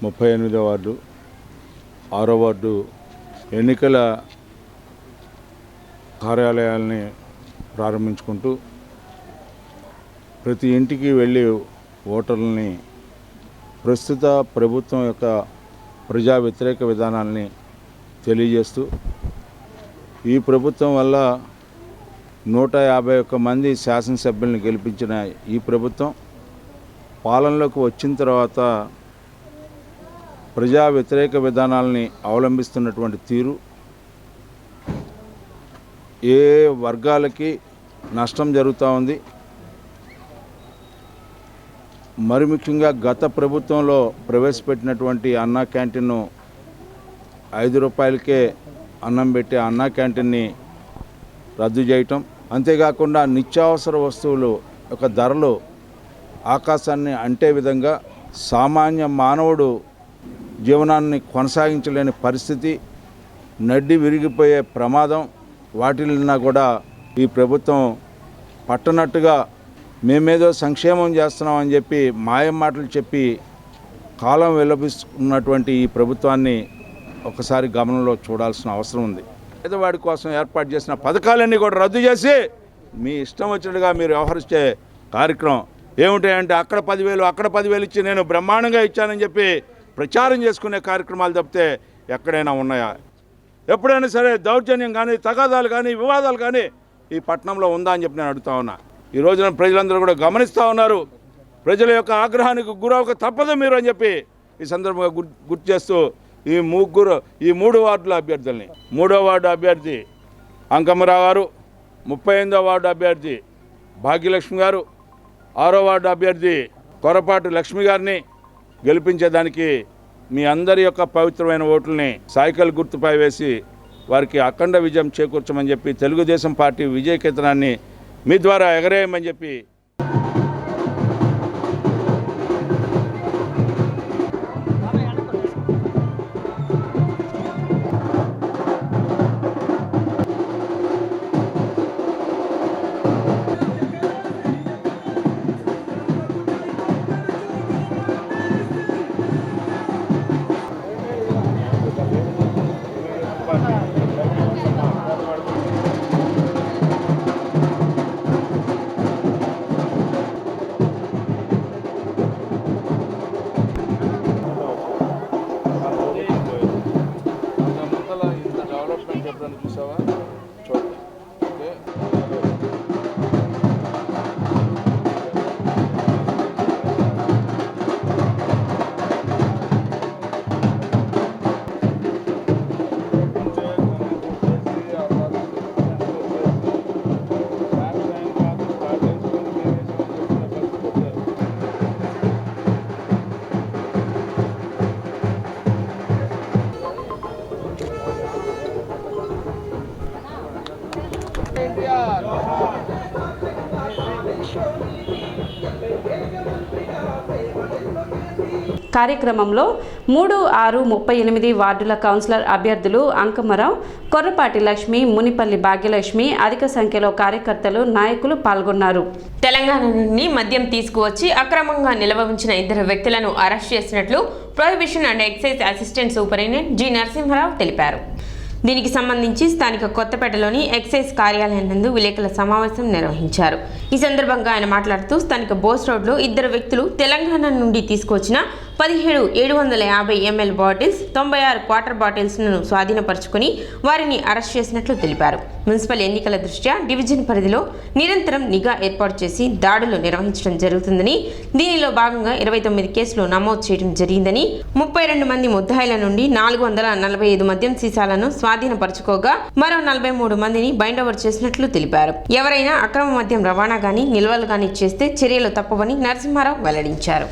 38వ వార్డు, 6వ వార్డు ఎన్నికల కార్యాలయాల్ని ప్రారంభించుకుంటూ ప్రతి ఇంటికి వెళ్ళి ఓటర్లని ప్రస్తుత ప్రభుత్వం యొక్క ప్రజా వ్యతిరేక విధానాలని తెలియజేస్తూ ఈ ప్రభుత్వం వల్ల 151 మంది శాసనసభ్యులను గెలిపించిన ఈ ప్రభుత్వం పాలనలోకి వచ్చిన తర్వాత ప్రజా వ్యతిరేక విధానాలని అవలంబిస్తున్నటువంటి తీరు ఏ వర్గాలకి నష్టం జరుగుతూ ఉంది. మరి ముఖ్యంగా గత ప్రభుత్వంలో ప్రవేశపెట్టినటువంటి అన్నా క్యాంటీన్ను 5 రూపాయలకే అన్నం పెట్టే అన్నా క్యాంటీన్ని రద్దు చేయటం, అంతేకాకుండా నిత్యావసర వస్తువులు యొక్క ధరలు ఆకాశాన్ని అంటే విధంగా సామాన్య మానవుడు జీవనాన్ని కొనసాగించలేని పరిస్థితి, నడ్డి విరిగిపోయే ప్రమాదం, వాటిల్ని కూడా ఈ ప్రభుత్వం పట్టనట్టుగా మేమేదో సంక్షేమం చేస్తున్నామని చెప్పి మాయం మాటలు చెప్పి కాలం వెల్లబిస్తున్నటువంటి ఈ ప్రభుత్వాన్ని ఒకసారి గమనంలో చూడాల్సిన అవసరం ఉంది. పేదవాడి కోసం ఏర్పాటు చేసిన పథకాలన్నీ కూడా రద్దు చేసి మీ ఇష్టం వచ్చినట్టుగా మీరు వ్యవహరిస్తే కార్యక్రమం ఏమిటాయంటే అక్కడ 10,000 అక్కడ 10,000 ఇచ్చి నేను బ్రహ్మాండంగా ఇచ్చానని చెప్పి ప్రచారం చేసుకునే కార్యక్రమాలు తప్పితే ఎక్కడైనా ఉన్నాయా? ఎప్పుడైనా సరే దౌర్జన్యం కానీ, తగాదాలు కానీ, వివాదాలు కానీ ఈ పట్టణంలో ఉందా అని చెప్పి నేను అడుగుతా ఉన్నా. ఈ రోజున ప్రజలందరూ కూడా గమనిస్తూ ఉన్నారు. ప్రజల యొక్క ఆగ్రహానికి గురవక తప్పదు మీరు అని చెప్పి ఈ సందర్భంగా గుర్తు చేస్తూ ఈ 3 వార్డుల అభ్యర్థుల్ని 3వ వార్డు అభ్యర్థి అంకమ్మరావు గారు, 35వ వార్డు అభ్యర్థి భాగ్యలక్ష్మి గారు, 6వ వార్డు అభ్యర్థి కొరపాటి లక్ష్మి గారిని గెలిపించేదానికి మీ అందరి యొక్క పవిత్రమైన ఓట్లని సైకిల్ గుర్తుపై వేసి వారికి అఖండ విజయం చేకూర్చమని చెప్పి తెలుగుదేశం పార్టీ విజయ కేతనాన్ని మీ ద్వారా ఎగరేయమని చెప్పి చూసావా కార్యక్రమంలో 3, 6, 38 వార్డుల కౌన్సిలర్ అభ్యర్థులు అంకమ్మరావు, కొర్రపాటి లక్ష్మి, మునిపల్లి భాగ్యలక్ష్మి, అధిక సంఖ్యలో కార్యకర్తలు, నాయకులు పాల్గొన్నారు. తెలంగాణ నుండి మద్యం తీసుకువచ్చి అక్రమంగా నిల్వ ఉంచిన 2 వ్యక్తులను అరెస్ట్ చేసినట్లు prohibition and excise assistant superintendent G Narasimha Rao తెలిపారు. దీనికి సంబంధించి స్థానిక కొత్తపేటలోని ఎక్సైజ్ కార్యాలయం నందు విలేకరుల సమావేశం నిర్వహించారు. ఈ సందర్భంగా ఆయన మాట్లాడుతూ స్థానిక బోస్ రోడ్లో 2 వ్యక్తులు తెలంగాణ నుండి తీసుకొచ్చిన 17,750 ml బాటిల్స్, 96 క్వార్టర్ బాటిల్స్ను స్వాధీనపరుచుకుని వారిని అరెస్ట్ చేసినట్లు తెలిపారు. మున్సిపల్ ఎన్నికల దృష్ట్యా డివిజన్ పరిధిలో నిరంతరం నిఘా ఏర్పాటు చేసి దాడులు నిర్వహించడం జరుగుతుందని, దీనిలో భాగంగా 29 కేసులు నమోదు చేయడం జరిగిందని, 32 మంది ముద్దాయిల నుండి 445 మద్యం సీసాలను స్వాధీనపరుచుకోగా మరో 43 మందిని బైండ్ ఓవర్ చేసినట్లు తెలిపారు. ఎవరైనా అక్రమ మద్యం రవాణా గానీ నిల్వలు గానీ చేస్తే చర్యలు తప్పవని నరసింహారావు వెల్లడించారు.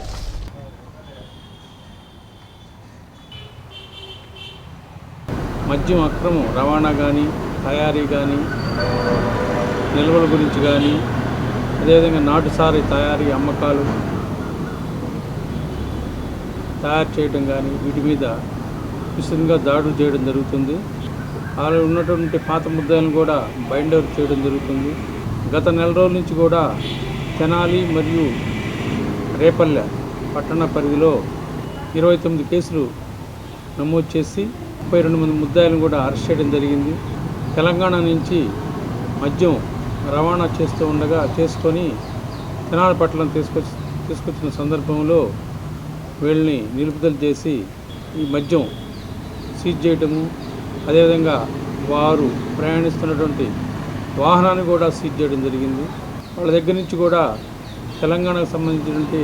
మద్యం అక్రమం రవాణా కానీ, తయారీ కానీ, నిల్వల గురించి కానీ, అదేవిధంగా నాటుసారి తయారీ, అమ్మకాలు, తయారు చేయడం కానీ వీటి మీద విస్తృతంగా దాడులు చేయడం జరుగుతుంది. అలా ఉన్నటువంటి పాత ముద్దాయిలను కూడా బైండ్ ఓవర్ చేయడం జరుగుతుంది. గత నెల రోజుల నుంచి కూడా తెనాలి మరియు రేపల్లె పట్టణ పరిధిలో 29 కేసులు నమోదు చేసి 32 మంది ముద్దాయిలను కూడా అరెస్ట్ చేయడం జరిగింది. తెలంగాణ నుంచి మద్యం రవాణా చేసుకొని తెనాలి పట్టణం తీసుకొచ్చిన సందర్భంలో వీళ్ళని నిలుపుదల చేసి ఈ మద్యం సీజ్ చేయటము, అదేవిధంగా వారు ప్రయాణిస్తున్నటువంటి వాహనాన్ని కూడా సీజ్ చేయడం జరిగింది. వాళ్ళ దగ్గర నుంచి కూడా తెలంగాణకు సంబంధించినటువంటి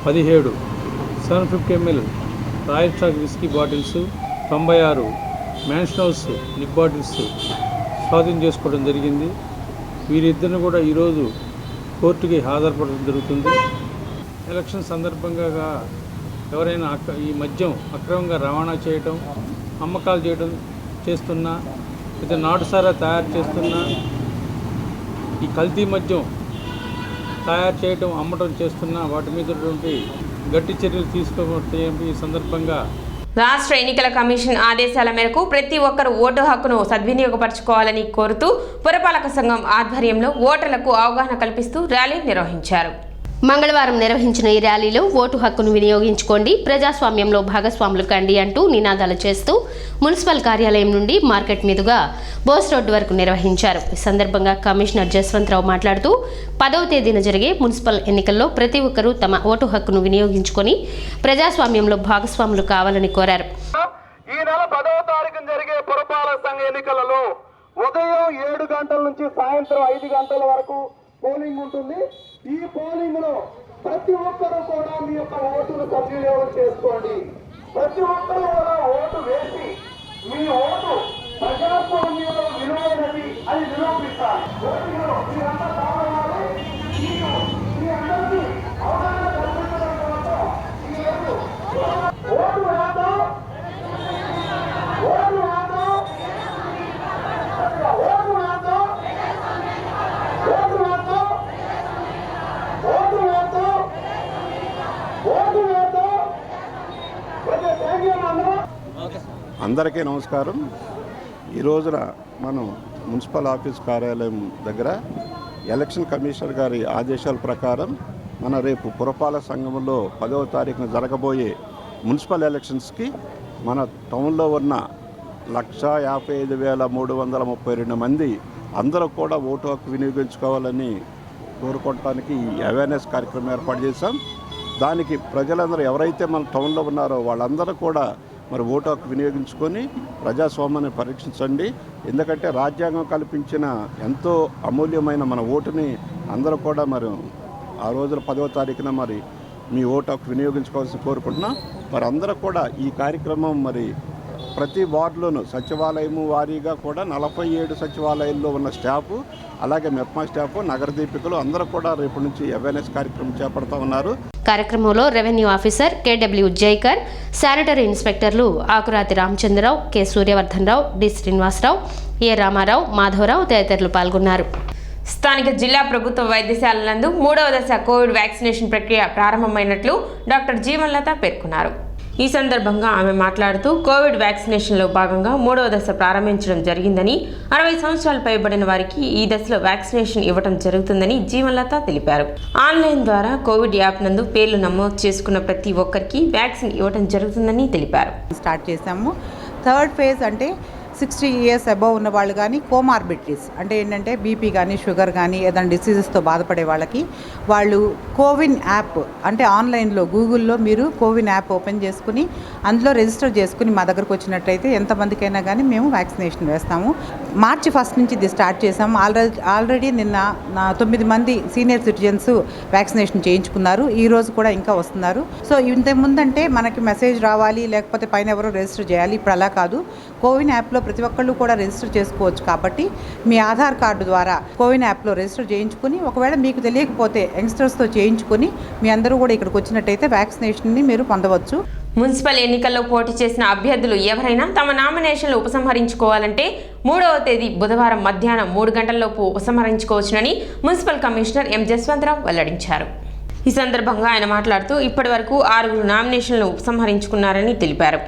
17 750 ml Royal Stag whisky bottles, 96 Mansion House nip bottles స్వాధీనం చేసుకోవడం జరిగింది. వీరిద్దరిని కూడా ఈరోజు కోర్టుకి హాజరుపడడం జరుగుతుంది. ఎలక్షన్ సందర్భంగా ఎవరైనా ఈ మద్యం అక్రమంగా రవాణా చేయటం, అమ్మకాలు చేస్తున్నా, లేదా నాటుసారా తయారు చేస్తున్నా, ఈ కల్తీ మద్యం తయారు చేయటం, అమ్మటం చేస్తున్నా వాటి మీద గట్టి చర్యలు తీసుకోబట్టి ఈ సందర్భంగా రాష్ట్ర ఎన్నికల కమిషన్ ఆదేశాల మేరకు ప్రతి ఒక్కరూ ఓటు హక్కును సద్వినియోగపరచుకోవాలని కోరుతూ పురపాలక సంఘం ఆధ్వర్యంలో ఓటర్లకు అవగాహన కల్పిస్తూ ర్యాలీ నిర్వహించారు. మంగళవారం నిర్వహించిన ఈ ర్యాలీలో ఓటు హక్కును వినియోగించుకోండి, ప్రజాస్వామ్యంలో భాగస్వాములు కండి అంటూ నినాదాలు చేస్తూ మున్సిపల్ కార్యాలయం నుండి మార్కెట్ మీదుగా బోస్ రోడ్డు వరకు నిర్వహించారు. ఈ సందర్భంగా కమిషనర్ జస్వంతరావు మాట్లాడుతూ 10వ తేదీన జరిగే మున్సిపల్ ఎన్నికల్లో ప్రతి ఒక్కరూ తమ ఓటు హక్కును వినియోగించుకొని ప్రజాస్వామ్యంలో భాగస్వాములు కావాలని కోరారు. ఈ నెల 10వ తారీఖున జరిగే పురపాలక సంఘ ఎన్నికలలో ఉదయం 7 గంటల నుంచి సాయంత్రం 5 గంటల వరకు పోలింగ్ ఉంటుంది. ఈ పోలింగ్ లో ప్రతి ఒక్కరూ కూడా మీ యొక్క ఓటును సద్వినియోగం చేసుకోండి. ప్రతి ఒక్కరూ కూడా ఓటు వేసి మీ ఓటు ప్రజాస్వామ్యంలో విలువైనది అని నిరూపిస్తారు. ఓటులో మీరంతా పాల్గొనాలి. మీ అందరికీ అవగాహన కల్పించడం కోసం ఈరోజు ఓటు వేద్దాం, ఓటు వేద్దాం, ఓటు వేద్దాం, ఓటు వేద్దాం, ఓటు వేద్దాం, ఓటు వేద్దాం. ఓకే, థ్యాంక్ యూ అందరూ. అందరికీ నమస్కారం. ఈ రోజున మనం మున్సిపల్ ఆఫీస్ కార్యాలయం దగ్గర ఎలక్షన్ కమిషనర్ గారి ఆదేశాల ప్రకారం మన రేపు పురపాలక సంఘంలో 10వ తారీఖున జరగబోయే మున్సిపల్ ఎలక్షన్స్కి మన టౌన్లో ఉన్న 155,332 మంది అందరూ కూడా ఓటు హక్కు వినియోగించుకోవాలని కోరుకోవటానికి ఈ అవేర్నెస్ కార్యక్రమం ఏర్పాటు చేశాం. దానికి ప్రజలందరూ ఎవరైతే మన టౌన్లో ఉన్నారో వాళ్ళందరూ కూడా మరి ఓటు హక్కు వినియోగించుకొని ప్రజాస్వామ్యాన్ని పరీక్షించండి. ఎందుకంటే రాజ్యాంగం కల్పించిన ఎంతో అమూల్యమైన మన ఓటుని అందరూ కూడా మరి ఆ రోజున 10వ తారీఖున మరి మీ ఓటు హక్కు వినియోగించుకోవాల్సి కోరుకుంటున్నాం. మరి అందరూ కూడా ఈ కార్యక్రమం మరి ప్రతి వార్డులోనూ సచివాలయము వారీగా కూడా 47 సచివాలయాల్లో ఉన్న స్టాఫ్, అలాగే మెప్మా స్టాఫ్, నగర దీపికలు అందరూ కూడా రేపటి నుంచి అవేర్నెస్ కార్యక్రమం చేపడుతూ ఉన్నారు. కార్యక్రమంలో revenue officer KW Jaikar, sanitary ఇన్స్పెక్టర్లు Akurathi Ramachandrarao, K Suryavardhanarao, D Srinivasarao, A Ramarao, Madhavarao తదితరులు పాల్గొన్నారు. స్థానిక జిల్లా ప్రభుత్వ వైద్యశాల నందు 3వ దశ కోవిడ్ వ్యాక్సినేషన్ ప్రక్రియ ప్రారంభమైనట్లు డాక్టర్ జీవన్లత పేర్కొన్నారు. ఈ సందర్భంగా ఆమె మాట్లాడుతూ కోవిడ్ వ్యాక్సినేషన్లో భాగంగా 3వ దశ ప్రారంభించడం జరిగిందని, 60 సంవత్సరాలు పైబడిన వారికి ఈ దశలో వ్యాక్సినేషన్ ఇవ్వడం జరుగుతుందని జీవన్లత తెలిపారు. ఆన్లైన్ ద్వారా కోవిడ్ యాప్ నందు పేర్లు నమోదు చేసుకున్న ప్రతి ఒక్కరికి వ్యాక్సిన్ ఇవ్వడం జరుగుతుందని తెలిపారు. స్టార్ట్ చేశాము. థర్డ్ ఫేజ్ అంటే 60 years అబవ్ ఉన్న వాళ్ళు కానీ కోమార్బిడిటీస్ అంటే ఏంటంటే బీపీ కానీ షుగర్ కానీ ఏదైనా డిసీజెస్తో బాధపడే వాళ్ళకి వాళ్ళు కోవిన్ యాప్ అంటే ఆన్లైన్లో గూగుల్లో మీరు కోవిన్ యాప్ ఓపెన్ చేసుకుని అందులో రిజిస్టర్ చేసుకుని మా దగ్గరకు వచ్చినట్లయితే ఎంతమందికైనా కానీ మేము వ్యాక్సినేషన్ వేస్తాము. March 1 నుంచి ఇది స్టార్ట్ చేసాము. ఆల్రెడీ నిన్న 9 మంది సీనియర్ సిటిజన్స్ వ్యాక్సినేషన్ చేయించుకున్నారు. ఈ రోజు కూడా ఇంకా వస్తున్నారు. సో ఇంతకుముందంటే మనకి మెసేజ్ రావాలి లేకపోతే పైన ఎవరో రిజిస్టర్ చేయాలి. ఇప్పుడు అలా కాదు. కోవిన్ యాప్లో ప్రతి ఒక్కళ్ళు కూడా రిజిస్టర్ చేసుకోవచ్చు. కాబట్టి మీ ఆధార్ కార్డు ద్వారా కోవిన్ యాప్లో రిజిస్టర్ చేయించుకుని ఒకవేళ మీకు తెలియకపోతే యంగ్స్టర్స్తో చేయించుకుని మీ అందరూ కూడా ఇక్కడికి వచ్చినట్టయితే వ్యాక్సినేషన్ని మీరు పొందవచ్చు. మున్సిపల్ ఎన్నికల్లో పోటీ చేసిన అభ్యర్థులు ఎవరైనా తమ నామినేషన్లు ఉపసంహరించుకోవాలంటే 3వ తేదీ బుధవారం మధ్యాహ్నం 3 గంటలలోపు ఉపసంహరించుకోవచ్చునని మున్సిపల్ కమిషనర్ ఎం జస్వంతరావు వెల్లడించారు. ఈ సందర్భంగా ఆయన మాట్లాడుతూ ఇప్పటివరకు 6 నామినేషన్లు ఉపసంహరించుకున్నారని తెలిపారు.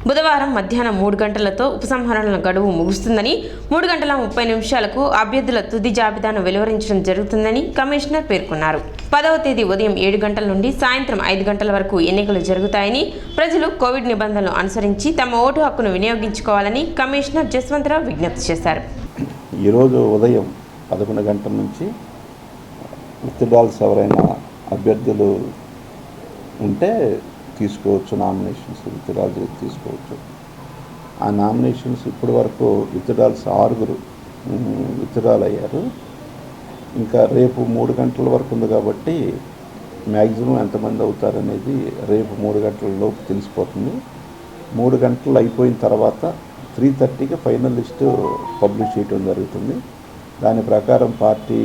బుధవారం మధ్యాహ్నం 3 గంటలతో ఉపసంహరణల గడువు ముగుస్తుందని, 3:30 అభ్యర్థుల తుది జాబితాను వెలువరించడం జరుగుతుందని కమిషనర్ పేర్కొన్నారు. 10వ తేదీ ఉదయం 7 గంటల నుండి సాయంత్రం 5 గంటల వరకు ఎన్నికలు జరుగుతాయని, ప్రజలు కోవిడ్ నిబంధనలు అనుసరించి తమ ఓటు హక్కును వినియోగించుకోవాలని కమిషనర్ జస్వంతరావు విజ్ఞప్తి చేశారు. ఈరోజు ఉదయం 11 గంటల నుంచి విత్డ్రాల్స్ ఎవరైనా అభ్యర్థులు ఉంటే తీసుకోవచ్చు, నామినేషన్స్ విత్డ్రాల్ చేసి తీసుకోవచ్చు. ఆ నామినేషన్స్ ఇప్పటి వరకు విత్డ్రాల్స్ 6 విత్డ్రాల్ అయ్యారు. ఇంకా రేపు 3 గంటల వరకు ఉంది కాబట్టి మ్యాక్సిమం ఎంతమంది అవుతారనేది రేపు 3 గంటల లోపు తెలిసిపోతుంది. 3 గంటలు అయిపోయిన తర్వాత 3:30కి ఫైనల్ లిస్టు పబ్లిష్ చేయడం జరుగుతుంది. దాని ప్రకారం పార్టీ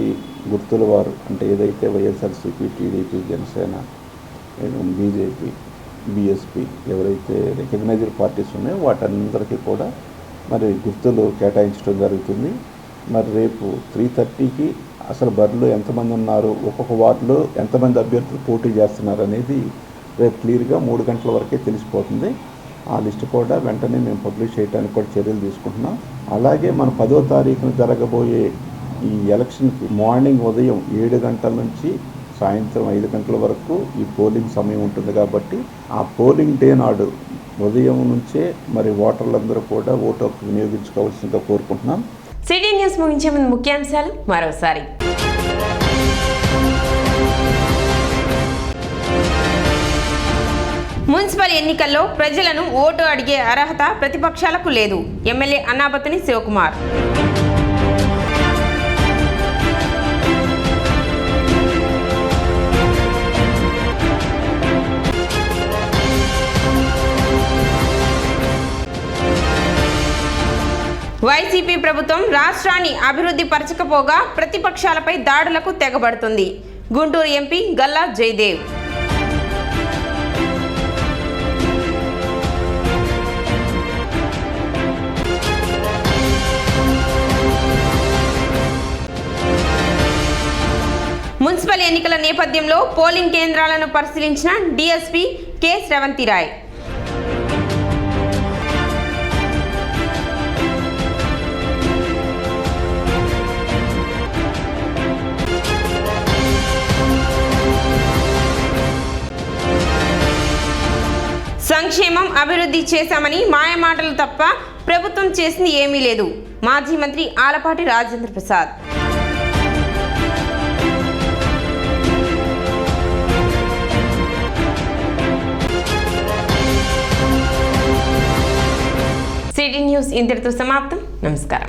గుర్తుల వారు అంటే ఏదైతే YSRCP, TDP, Janasena, BJP, BSP ఎవరైతే రికగ్నైజ్డ్ పార్టీస్ ఉన్నాయో వాటందరికీ కూడా మరి గుర్తులు కేటాయించడం జరుగుతుంది. మరి రేపు 3:30కి అసలు బరిలో ఎంతమంది ఉన్నారు, ఒక్కొక్క వార్డులో ఎంతమంది అభ్యర్థులు పోటీ చేస్తున్నారు అనేది రేపు క్లియర్గా 3 గంటల వరకే తెలిసిపోతుంది. ఆ లిస్టు కూడా వెంటనే మేము పబ్లిష్ చేయడానికి కూడా చర్యలు తీసుకుంటున్నాం. అలాగే మన 10వ తారీఖున జరగబోయే ఈ ఎలక్షన్కి మార్నింగ్ ఉదయం 7 గంటల నుంచి సాయంత్రం 5 గంటల వరకు ఈ పోలింగ్ సమయం ఉంటుంది కాబట్టి ఆ పోలింగ్ డే నాడు ఉదయం నుంచే మరి ఓటర్లందరూ కూడా ఓటు హక్కు వినియోగించుకోవాల్సిందిగా కోరుకుంటున్నాం. సిటీ న్యూస్ ముగించే ముందు ముఖ్యాంశాలు మరోసారి. మున్సిపల్ ఎన్నికల్లో ప్రజలను ఓటు అడిగే అర్హత ప్రతిపక్షాలకు లేదు. ఎమ్మెల్యే అన్నాబత్తుని శివకుమార్. వైసీపీ ప్రభుత్వం రాష్ట్రాన్ని అభివృద్ధి పరచకపోగా ప్రతిపక్షాలపై దాడులకు తెగబడుతుంది. గుంటూరు ఎంపీ గల్లా జయదేవ్. మున్సిపల్ ఎన్నికల నేపథ్యంలో పోలింగ్ కేంద్రాలను పరిశీలించిన డీఎస్పీ కె శ్రవంతిరాయ్. సంక్షేమం అభివృద్ధి చేశామని మాయమాటలు తప్ప ప్రభుత్వం చేసింది ఏమీ లేదు. మాజీ మంత్రి ఆలపాటి రాజేంద్ర ప్రసాద్. సిటీ న్యూస్ ఇంతటితో సమాప్తం. నమస్కారం.